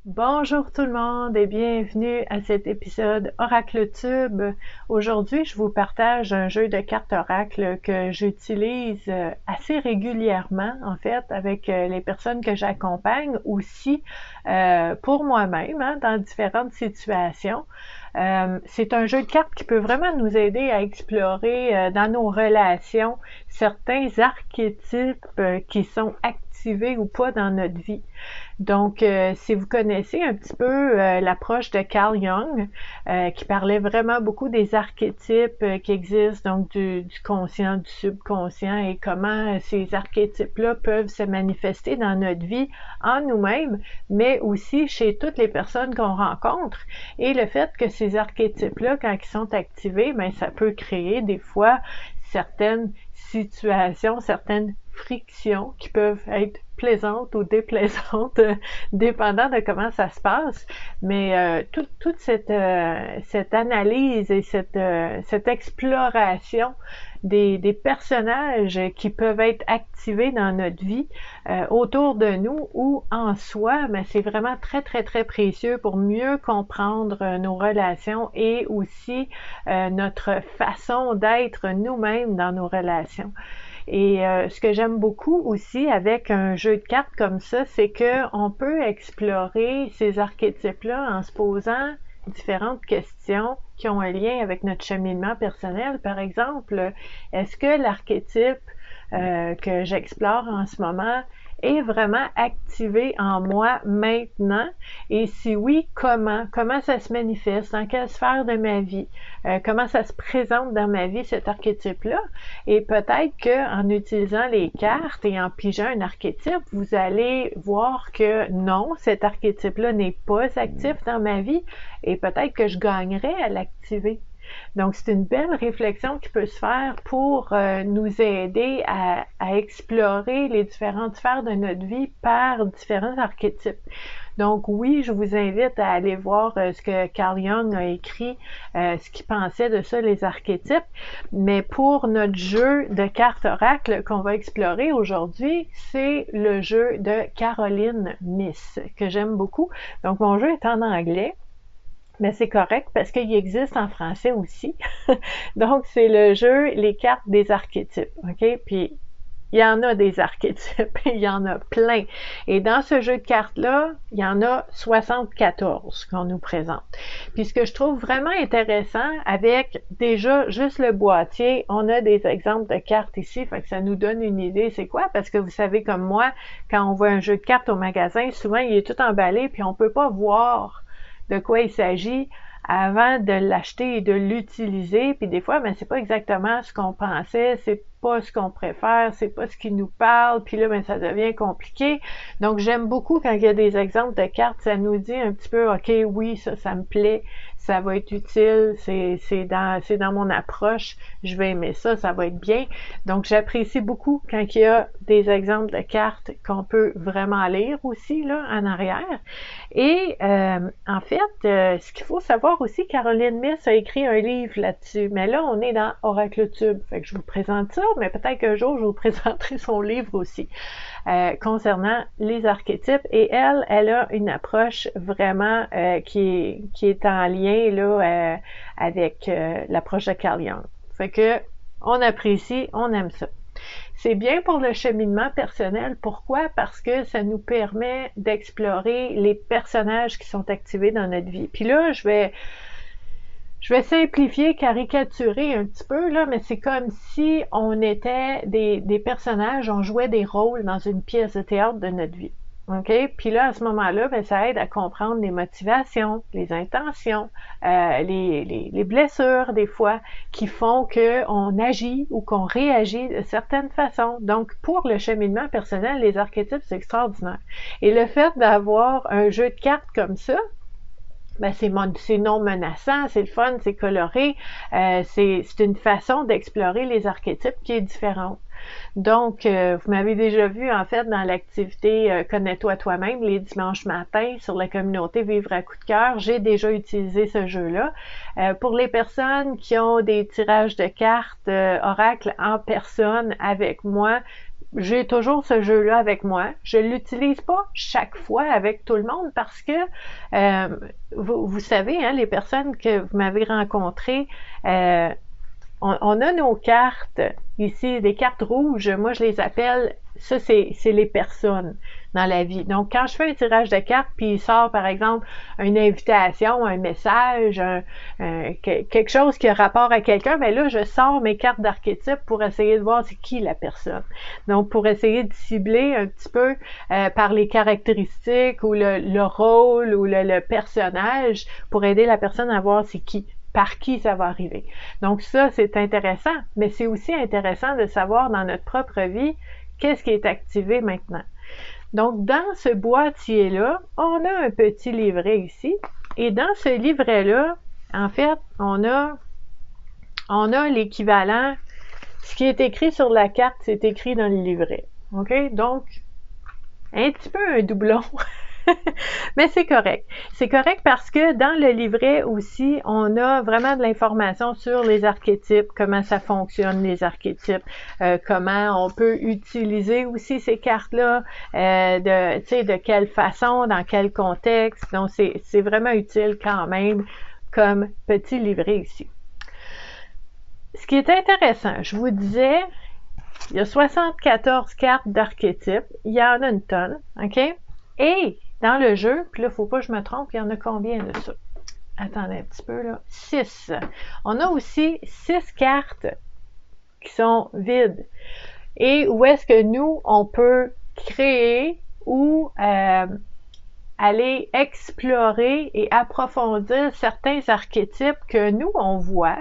Bonjour tout le monde et bienvenue à cet épisode Oracle Tube. Aujourd'hui, je vous partage un jeu de cartes Oracle que j'utilise assez régulièrement, en fait, avec les personnes que j'accompagne, aussi pour moi-même, hein, dans différentes situations. C'est un jeu de cartes qui peut vraiment nous aider à explorer dans nos relations certains archétypes qui sont activés ou pas dans notre vie. Donc, si vous connaissez un petit peu l'approche de Carl Jung, qui parlait vraiment beaucoup des archétypes qui existent, donc du conscient, du subconscient, et comment ces archétypes-là peuvent se manifester dans notre vie, en nous-mêmes, mais aussi chez toutes les personnes qu'on rencontre. Et le fait que ces archétypes-là, quand ils sont activés, ben, ça peut créer des fois certaines situations, certaines frictions qui peuvent être plaisantes ou déplaisantes, dépendant de comment ça se passe. Mais toute cette analyse et cette exploration des personnages qui peuvent être activés dans notre vie, autour de nous ou en soi, mais c'est vraiment très, très, très précieux pour mieux comprendre nos relations et aussi notre façon d'être nous-mêmes dans nos relations. Et ce que j'aime beaucoup aussi avec un jeu de cartes comme ça, c'est qu'on peut explorer ces archétypes-là en se posant différentes questions qui ont un lien avec notre cheminement personnel. Par exemple, est-ce que l'archétype que j'explore en ce moment est vraiment activé en moi maintenant? Et si oui, comment? Comment ça se manifeste? Dans quelle sphère de ma vie? Comment ça se présente dans ma vie, cet archétype-là? Et peut-être qu'en utilisant les cartes et en pigeant un archétype, vous allez voir que non, cet archétype-là n'est pas actif dans ma vie et peut-être que je gagnerais à l'activer. Donc, c'est une belle réflexion qui peut se faire pour nous aider à explorer les différentes sphères de notre vie par différents archétypes. Donc oui, je vous invite à aller voir ce que Carl Jung a écrit, ce qu'il pensait de ça, les archétypes. Mais pour notre jeu de cartes oracle qu'on va explorer aujourd'hui, c'est le jeu de Caroline Myss, que j'aime beaucoup. Donc mon jeu est en anglais. Mais c'est correct parce qu'il existe en français aussi. Donc, c'est le jeu Les cartes des archétypes. OK? Puis, il y en a des archétypes, il y en a plein. Et dans ce jeu de cartes-là, il y en a 74 qu'on nous présente. Puis ce que je trouve vraiment intéressant, avec déjà juste le boîtier, on a des exemples de cartes ici, fait que ça nous donne une idée c'est quoi, parce que vous savez comme moi, quand on voit un jeu de cartes au magasin, souvent il est tout emballé, puis on peut pas voir de quoi il s'agit avant de l'acheter et de l'utiliser. Puis des fois, ben, c'est pas exactement ce qu'on pensait, c'est pas ce qu'on préfère, c'est pas ce qui nous parle, puis là, ben, ça devient compliqué. Donc, j'aime beaucoup quand il y a des exemples de cartes, ça nous dit un petit peu, OK, oui, ça me plaît, ça va être utile, c'est dans mon approche, je vais aimer ça, ça va être bien. Donc, j'apprécie beaucoup quand il y a des exemples de cartes qu'on peut vraiment lire aussi, là, en arrière. Et en fait, ce qu'il faut savoir aussi, Caroline Myss a écrit un livre là-dessus. Mais là, on est dans Oracle Tube. Fait que je vous présente ça, mais peut-être qu'un jour, je vous présenterai son livre aussi concernant les archétypes. Et elle a une approche vraiment qui est en lien là avec l'approche de Carl Jung. Fait que on apprécie, on aime ça. C'est bien pour le cheminement personnel. Pourquoi? Parce que ça nous permet d'explorer les personnages qui sont activés dans notre vie. Puis là, je vais simplifier, caricaturer un petit peu, là, mais c'est comme si on était des personnages, on jouait des rôles dans une pièce de théâtre de notre vie. OK? Puis là, à ce moment-là, ben, ça aide à comprendre les motivations, les intentions, les blessures, des fois, qui font qu'on agit ou qu'on réagit de certaines façons. Donc, pour le cheminement personnel, les archétypes, c'est extraordinaire. Et le fait d'avoir un jeu de cartes comme ça, ben c'est non menaçant, c'est le fun, c'est coloré, c'est une façon d'explorer les archétypes qui est différente. Donc, vous m'avez déjà vu, en fait, dans l'activité Connais-toi toi-même, les dimanches matins, sur la communauté Vivre à coup de cœur, j'ai déjà utilisé ce jeu-là. Pour les personnes qui ont des tirages de cartes Oracle en personne avec moi, j'ai toujours ce jeu-là avec moi. Je l'utilise pas chaque fois avec tout le monde parce que vous savez, hein, les personnes que vous m'avez rencontrées, on a nos cartes ici, des cartes rouges. Moi, je les appelle, ça, c'est les personnes dans la vie. Donc, quand je fais un tirage de cartes, puis il sort, par exemple, une invitation, un message, quelque chose qui a rapport à quelqu'un, ben là, je sors mes cartes d'archétype pour essayer de voir c'est qui la personne. Donc, pour essayer de cibler un petit peu par les caractéristiques ou le rôle ou le personnage pour aider la personne à voir c'est qui. Par qui ça va arriver. Donc ça, c'est intéressant, mais c'est aussi intéressant de savoir dans notre propre vie qu'est-ce qui est activé maintenant. Donc dans ce boîtier-là, on a un petit livret ici, et dans ce livret-là, en fait, on a l'équivalent, ce qui est écrit sur la carte, c'est écrit dans le livret. OK? Donc, un petit peu un doublon. Mais c'est correct. C'est correct parce que dans le livret aussi, on a vraiment de l'information sur les archétypes, comment ça fonctionne les archétypes, comment on peut utiliser aussi ces cartes-là, de quelle façon, dans quel contexte. Donc, c'est vraiment utile quand même comme petit livret ici. Ce qui est intéressant, je vous disais, il y a 74 cartes d'archétypes. Il y en a une tonne, OK? Et dans le jeu, puis là, il ne faut pas que je me trompe, il y en a combien de ça? Attendez un petit peu, là. 6. On a aussi 6 cartes qui sont vides. Et où est-ce que nous, on peut créer ou aller explorer et approfondir certains archétypes que nous, on voit.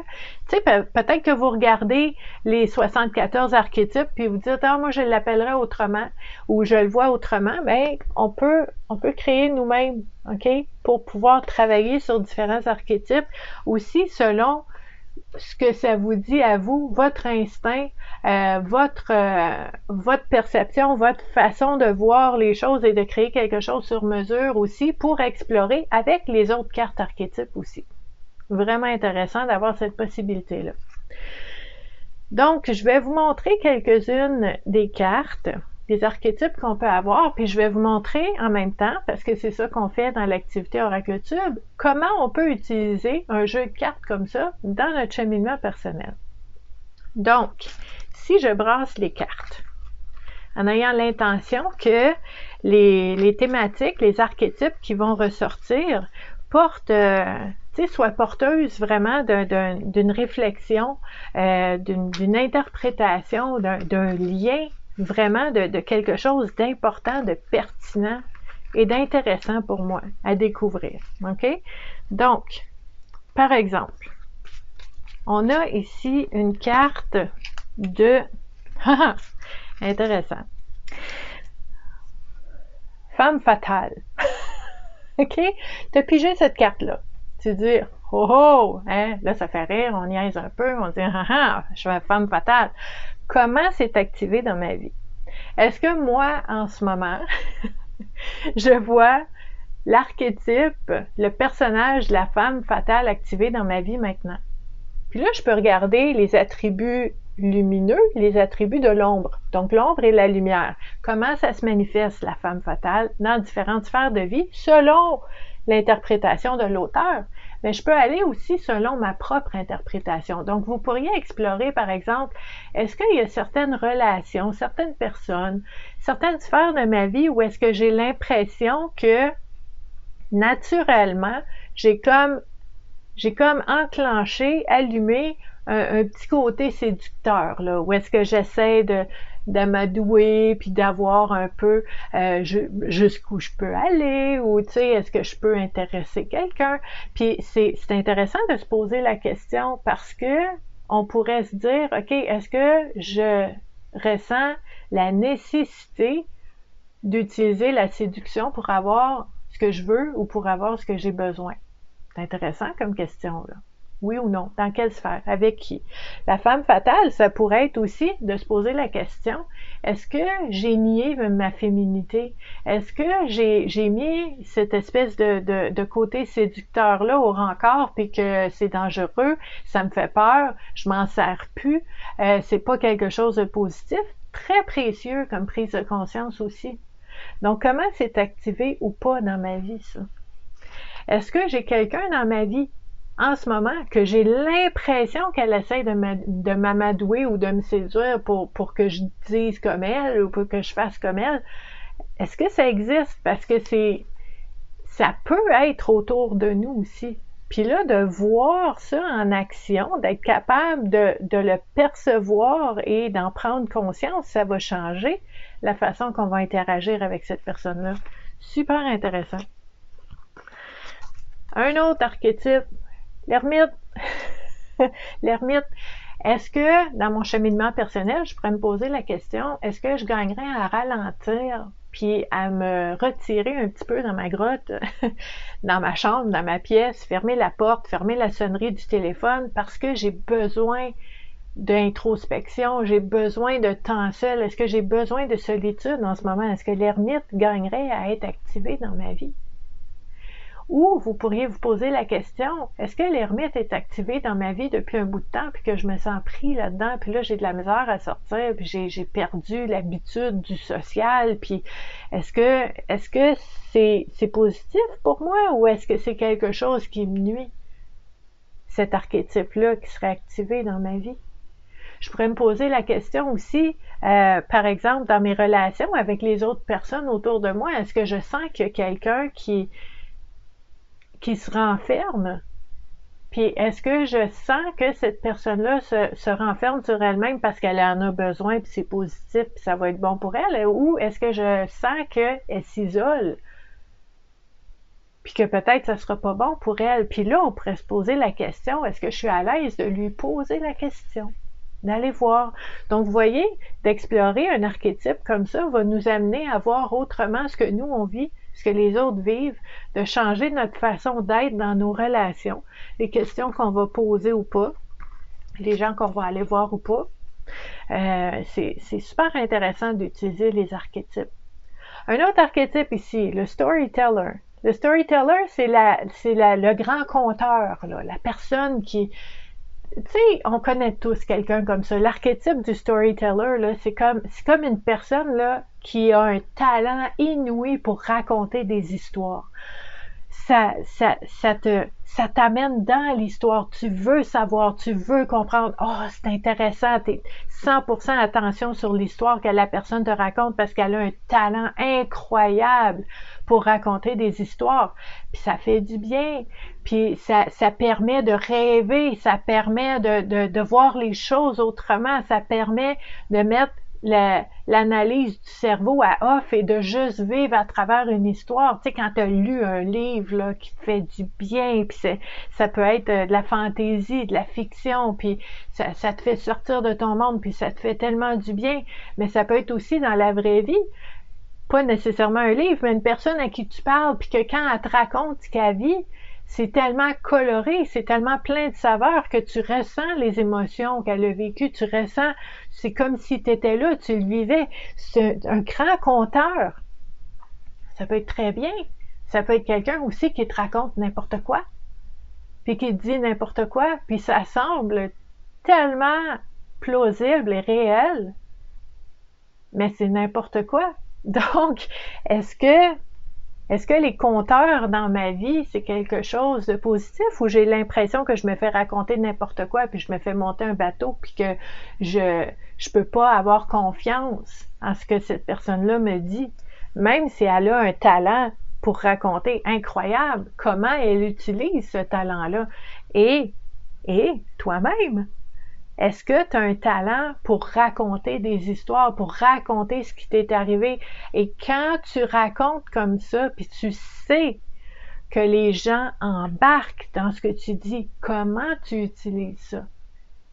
Tu sais, peut-être que vous regardez les 74 archétypes puis vous dites « Ah, moi, je l'appellerais autrement » ou « Je le vois autrement », bien, on peut créer nous-mêmes, OK, pour pouvoir travailler sur différents archétypes, aussi selon ce que ça vous dit à vous, votre instinct, votre perception, votre façon de voir les choses et de créer quelque chose sur mesure aussi pour explorer avec les autres cartes archétypes aussi. Vraiment intéressant d'avoir cette possibilité-là. Donc, je vais vous montrer quelques-unes des cartes, des archétypes qu'on peut avoir, puis je vais vous montrer en même temps, parce que c'est ça qu'on fait dans l'activité Oracle Tube, comment on peut utiliser un jeu de cartes comme ça dans notre cheminement personnel. Donc, si je brasse les cartes, en ayant l'intention que les thématiques, les archétypes qui vont ressortir portent, soient porteuses vraiment d'une réflexion, d'une interprétation, d'un lien vraiment de quelque chose d'important, de pertinent et d'intéressant pour moi à découvrir. OK? Donc, par exemple, on a ici une carte de... intéressant. Femme fatale. OK? Tu as pigé cette carte-là. Tu dis, oh oh, hein? Là, ça fait rire, on niaise un peu, on dit, ah ah, je suis une femme fatale. Comment c'est activé dans ma vie? Est-ce que moi, en ce moment, je vois l'archétype, le personnage de la femme fatale activé dans ma vie maintenant? Puis là, je peux regarder les attributs lumineux, les attributs de l'ombre. Donc, l'ombre et la lumière. Comment ça se manifeste, la femme fatale, dans différentes sphères de vie, selon l'interprétation de l'auteur. Mais je peux aller aussi selon ma propre interprétation. Donc, vous pourriez explorer, par exemple, est-ce qu'il y a certaines relations, certaines personnes, certaines sphères de ma vie où est-ce que j'ai l'impression que, naturellement, j'ai comme enclenché, allumé un petit côté séducteur, là, où est-ce que j'essaie de m'adouer, puis d'avoir un peu jusqu'où je peux aller, ou tu sais, est-ce que je peux intéresser quelqu'un? Puis c'est intéressant de se poser la question parce que on pourrait se dire, OK, est-ce que je ressens la nécessité d'utiliser la séduction pour avoir ce que je veux ou pour avoir ce que j'ai besoin? C'est intéressant comme question, là. Oui ou non? Dans quelle sphère? Avec qui? La femme fatale, ça pourrait être aussi de se poser la question, est-ce que j'ai nié ma féminité? Est-ce que j'ai mis cette espèce de côté séducteur-là au rencard puis que c'est dangereux, ça me fait peur, je m'en sers plus, c'est pas quelque chose de positif? très précieux comme prise de conscience aussi. Donc, comment c'est activé ou pas dans ma vie, ça? Est-ce que j'ai quelqu'un dans ma vie en ce moment que j'ai l'impression qu'elle essaie de m'amadouer ou de me séduire pour que je dise comme elle ou pour que je fasse comme elle? Est-ce que ça existe? Parce que ça peut être autour de nous aussi. Puis là, de voir ça en action, d'être capable de le percevoir et d'en prendre conscience, ça va changer la façon qu'on va interagir avec cette personne-là. Super intéressant. Un autre archétype, l'ermite. L'ermite. Est-ce que, dans mon cheminement personnel, je pourrais me poser la question, est-ce que je gagnerais à ralentir puis à me retirer un petit peu dans ma grotte, dans ma chambre, dans ma pièce, fermer la porte, fermer la sonnerie du téléphone parce que j'ai besoin d'introspection, j'ai besoin de temps seul, est-ce que j'ai besoin de solitude en ce moment? Est-ce que l'ermite gagnerait à être activé dans ma vie? Ou vous pourriez vous poser la question, est-ce que l'ermite est activé dans ma vie depuis un bout de temps, puis que je me sens pris là-dedans, puis là j'ai de la misère à sortir, puis j'ai perdu l'habitude du social, puis est-ce que c'est positif pour moi, ou est-ce que c'est quelque chose qui me nuit, cet archétype-là qui serait activé dans ma vie? Je pourrais me poser la question aussi, par exemple, dans mes relations avec les autres personnes autour de moi, est-ce que je sens qu'il y a quelqu'un qui se renferme? Puis est-ce que je sens que cette personne-là se renferme sur elle-même parce qu'elle en a besoin, puis c'est positif, puis ça va être bon pour elle? Ou est-ce que je sens qu'elle s'isole, puis que peut-être ça sera pas bon pour elle? Puis là, on pourrait se poser la question, est-ce que je suis à l'aise de lui poser la question? D'aller voir. Donc, vous voyez, d'explorer un archétype comme ça va nous amener à voir autrement ce que nous, on vit, ce que les autres vivent, de changer notre façon d'être dans nos relations, les questions qu'on va poser ou pas, les gens qu'on va aller voir ou pas. C'est super intéressant d'utiliser les archétypes. Un autre archétype ici, le storyteller. Le storyteller, c'est le grand conteur, là, la personne qui... Tu sais, on connaît tous quelqu'un comme ça. L'archétype du storyteller, là, c'est comme une personne là, qui a un talent inouï pour raconter des histoires. Ça t'amène dans l'histoire. Tu veux savoir, tu veux comprendre. Oh, c'est intéressant. T'es 100% attention sur l'histoire que la personne te raconte parce qu'elle a un talent incroyable pour raconter des histoires. Puis ça fait du bien. Puis ça permet de rêver. Ça permet de voir les choses autrement. Ça permet de mettre l'analyse du cerveau à off et de juste vivre à travers une histoire. Tu sais, quand tu as lu un livre là, qui te fait du bien, puis ça peut être de la fantaisie, de la fiction, puis ça te fait sortir de ton monde, puis ça te fait tellement du bien, mais ça peut être aussi dans la vraie vie. Pas nécessairement un livre, mais une personne à qui tu parles, puis que quand elle te raconte ce qu'elle vit, c'est tellement coloré, c'est tellement plein de saveurs que tu ressens les émotions qu'elle a vécues, tu ressens, c'est comme si tu étais là, tu le vivais. C'est un grand conteur. Ça peut être très bien. Ça peut être quelqu'un aussi qui te raconte n'importe quoi, puis qui te dit n'importe quoi, puis ça semble tellement plausible et réel, mais c'est n'importe quoi. Donc, est-ce que les conteurs dans ma vie, c'est quelque chose de positif ou j'ai l'impression que je me fais raconter n'importe quoi puis je me fais monter un bateau puis que je peux pas avoir confiance en ce que cette personne-là me dit, même si elle a un talent pour raconter incroyable, comment elle utilise ce talent-là et toi-même. Est-ce que tu as un talent pour raconter des histoires, pour raconter ce qui t'est arrivé? Et quand tu racontes comme ça, puis tu sais que les gens embarquent dans ce que tu dis, comment tu utilises ça?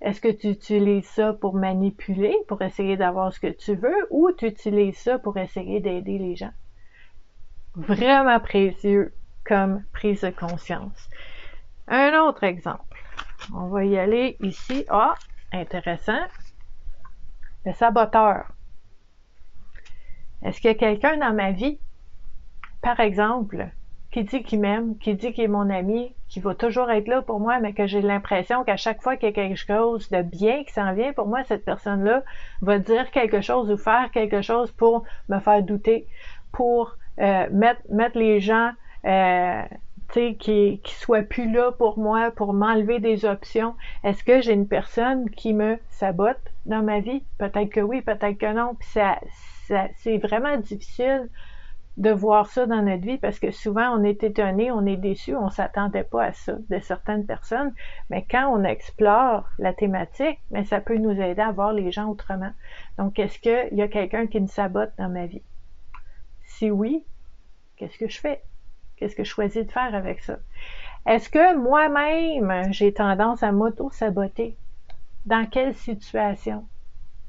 Est-ce que tu utilises ça pour manipuler, pour essayer d'avoir ce que tu veux, ou tu utilises ça pour essayer d'aider les gens? Vraiment précieux comme prise de conscience. Un autre exemple. On va y aller ici. Ah! Intéressant. Le saboteur. Est-ce qu'il y a quelqu'un dans ma vie, par exemple, qui dit qu'il m'aime, qui dit qu'il est mon ami, qui va toujours être là pour moi, mais que j'ai l'impression qu'à chaque fois qu'il y a quelque chose de bien qui s'en vient, pour moi, cette personne-là va dire quelque chose ou faire quelque chose pour me faire douter, pour mettre les gens qui soient plus là pour moi, pour m'enlever des options. Est-ce que j'ai une personne qui me sabote dans ma vie? Peut-être que oui, peut-être que non. Puis c'est vraiment difficile de voir ça dans notre vie parce que souvent on est étonné, on est déçu, on s'attendait pas à ça de certaines personnes. Mais quand on explore la thématique, mais ça peut nous aider à voir les gens autrement. Donc, est-ce qu'il y a quelqu'un qui me sabote dans ma vie? Si oui, qu'est-ce que je fais? Qu'est-ce que je choisis de faire avec ça? Est-ce que moi-même, j'ai tendance à m'auto-saboter? Dans quelle situation?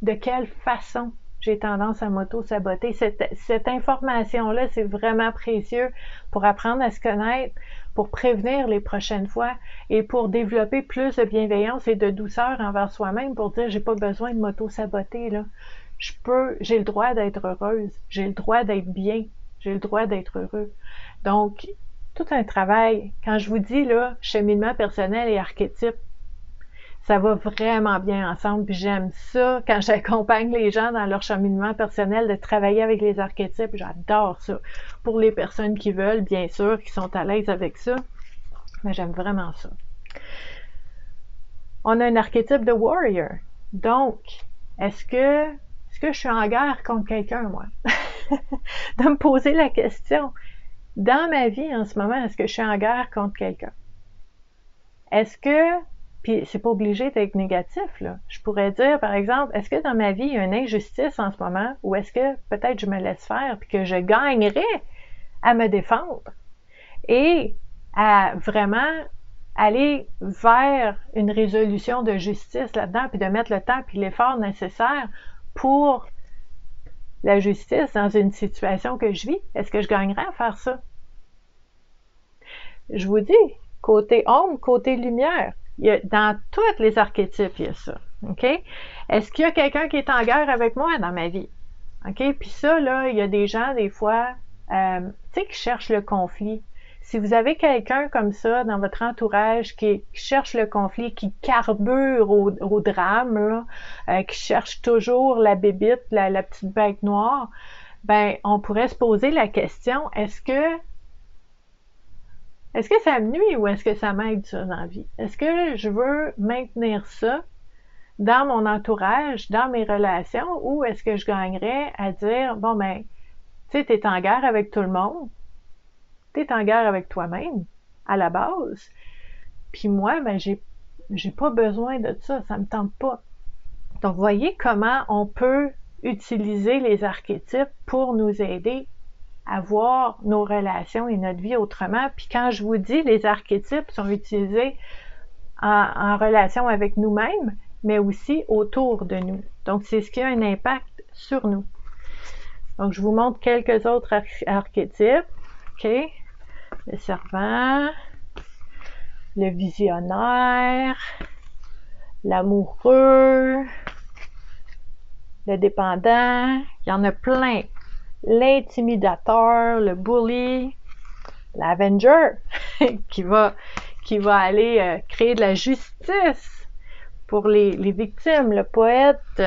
De quelle façon j'ai tendance à m'auto-saboter? Cette information-là, c'est vraiment précieux pour apprendre à se connaître, pour prévenir les prochaines fois et pour développer plus de bienveillance et de douceur envers soi-même pour dire j'ai pas besoin de m'auto-saboter, là. J'ai le droit d'être heureuse, j'ai le droit d'être bien, j'ai le droit d'être heureux. Donc, tout un travail. Quand je vous dis, là, cheminement personnel et archétype, ça va vraiment bien ensemble, puis j'aime ça quand j'accompagne les gens dans leur cheminement personnel, de travailler avec les archétypes, j'adore ça. Pour les personnes qui veulent, bien sûr, qui sont à l'aise avec ça, mais j'aime vraiment ça. On a un archétype de warrior. Donc, est-ce que je suis en guerre contre quelqu'un, moi? De me poser la question. Dans ma vie, en ce moment, est-ce que je suis en guerre contre quelqu'un? Est-ce que, puis c'est pas obligé d'être négatif, là. Je pourrais dire, par exemple, est-ce que dans ma vie, il y a une injustice en ce moment, ou est-ce que peut-être je me laisse faire, puis que je gagnerais à me défendre et à vraiment aller vers une résolution de justice là-dedans, puis de mettre le temps puis l'effort nécessaire pour la justice dans une situation que je vis? Est-ce que je gagnerais à faire ça? Je vous dis, côté ombre, côté lumière, dans tous les archétypes, il y a ça. OK? Est-ce qu'il y a quelqu'un qui est en guerre avec moi dans ma vie? OK? Puis ça, là, il y a des gens, des fois, qui cherchent le conflit. Si vous avez quelqu'un comme ça dans votre entourage qui cherche le conflit, qui carbure au drame, là, qui cherche toujours la bébite, la petite bête noire, ben, on pourrait se poser la question, est-ce que ça me nuit ou est-ce que ça m'aide ça dans la vie? Est-ce que je veux maintenir ça dans mon entourage, dans mes relations, ou est-ce que je gagnerais à dire, bon, ben, tu sais, t'es en guerre avec tout le monde, t'es en guerre avec toi-même, à la base, puis moi, ben, j'ai pas besoin de ça me tente pas. Donc, voyez comment on peut utiliser les archétypes pour nous aider à voir nos relations et notre vie autrement. Puis quand je vous dis, les archétypes sont utilisés en relation avec nous-mêmes, mais aussi autour de nous. Donc, c'est ce qui a un impact sur nous. Donc, je vous montre quelques autres archétypes. OK? Le servant, le visionnaire, l'amoureux, le dépendant. Il y en a plein. L'intimidateur, le bully, l'avenger, qui va aller créer de la justice pour les victimes, le poète.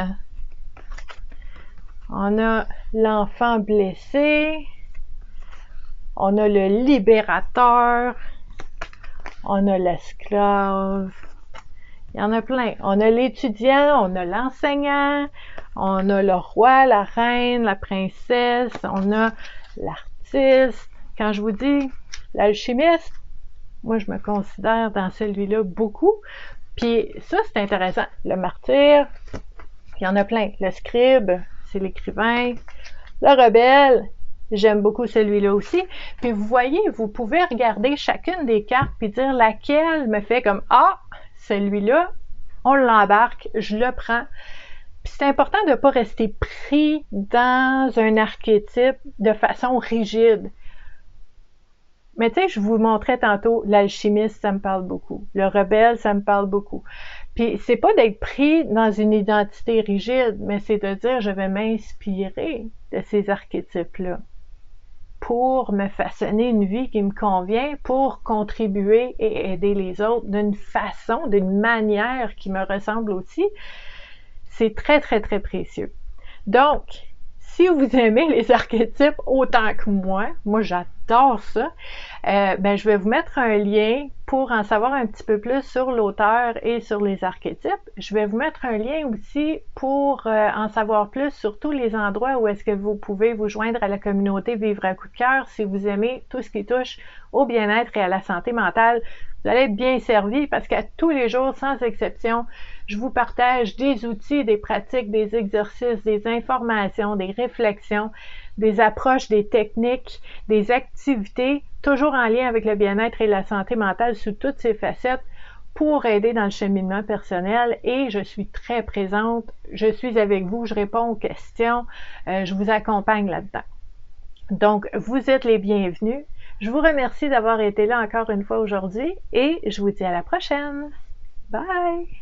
On a l'enfant blessé, on a le libérateur, on a l'esclave. Il y en a plein. On a l'étudiant, on a l'enseignant, on a le roi, la reine, la princesse, on a l'artiste. Quand je vous dis l'alchimiste, moi je me considère dans celui-là beaucoup. Puis ça, c'est intéressant. Le martyr, il y en a plein. Le scribe, c'est l'écrivain. Le rebelle, j'aime beaucoup celui-là aussi. Puis vous voyez, vous pouvez regarder chacune des cartes puis dire laquelle me fait comme « Ah, celui-là, on l'embarque, je le prends. » Puis c'est important de ne pas rester pris dans un archétype de façon rigide. Mais tu sais, je vous montrais tantôt, l'alchimiste, ça me parle beaucoup. Le rebelle, ça me parle beaucoup. Puis c'est pas d'être pris dans une identité rigide, mais c'est de dire, je vais m'inspirer de ces archétypes-là pour me façonner une vie qui me convient, pour contribuer et aider les autres d'une façon, d'une manière qui me ressemble aussi. C'est très, très, très précieux. Donc, si vous aimez les archétypes autant que moi j'adore ça, je vais vous mettre un lien pour en savoir un petit peu plus sur l'auteur et sur les archétypes. Je vais vous mettre un lien aussi pour en savoir plus sur tous les endroits où est-ce que vous pouvez vous joindre à la communauté Vivre à coup de cœur si vous aimez tout ce qui touche au bien-être et à la santé mentale. Vous allez être bien servi parce qu'à tous les jours, sans exception, je vous partage des outils, des pratiques, des exercices, des informations, des réflexions, des approches, des techniques, des activités, toujours en lien avec le bien-être et la santé mentale sous toutes ses facettes pour aider dans le cheminement personnel et je suis très présente, je suis avec vous, je réponds aux questions, je vous accompagne là-dedans. Donc, vous êtes les bienvenus. Je vous remercie d'avoir été là encore une fois aujourd'hui et je vous dis à la prochaine. Bye!